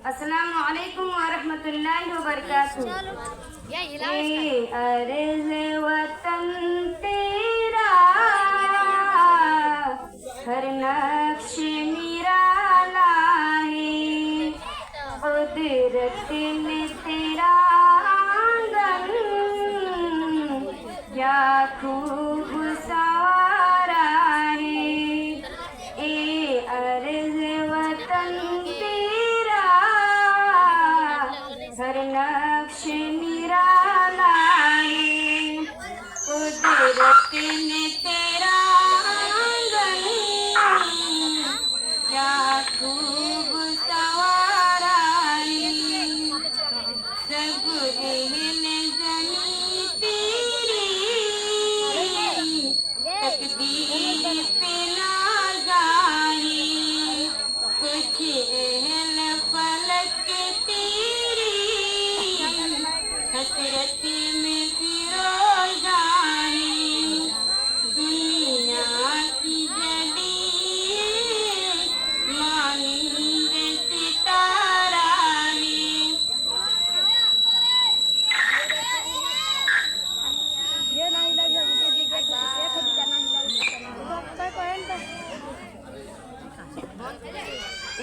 अस्सलामु अलैकुम व रहमतुल्लाहि व बरकातुहू। ये अर्ज़ वतन तेरा हर नक्श निराला है, कुदरत ने तेरा आंगन क्या खूब सवारा है। ए अर्ज़ वतन तेरा हर नक्श निराला है, कुदरत ने तेरा आंगन क्या खूब सवारा है। सब अहले ज़मीं तेरी तकदीर पे नाज़ारी, कुछ अहले फलक तेरी हसरत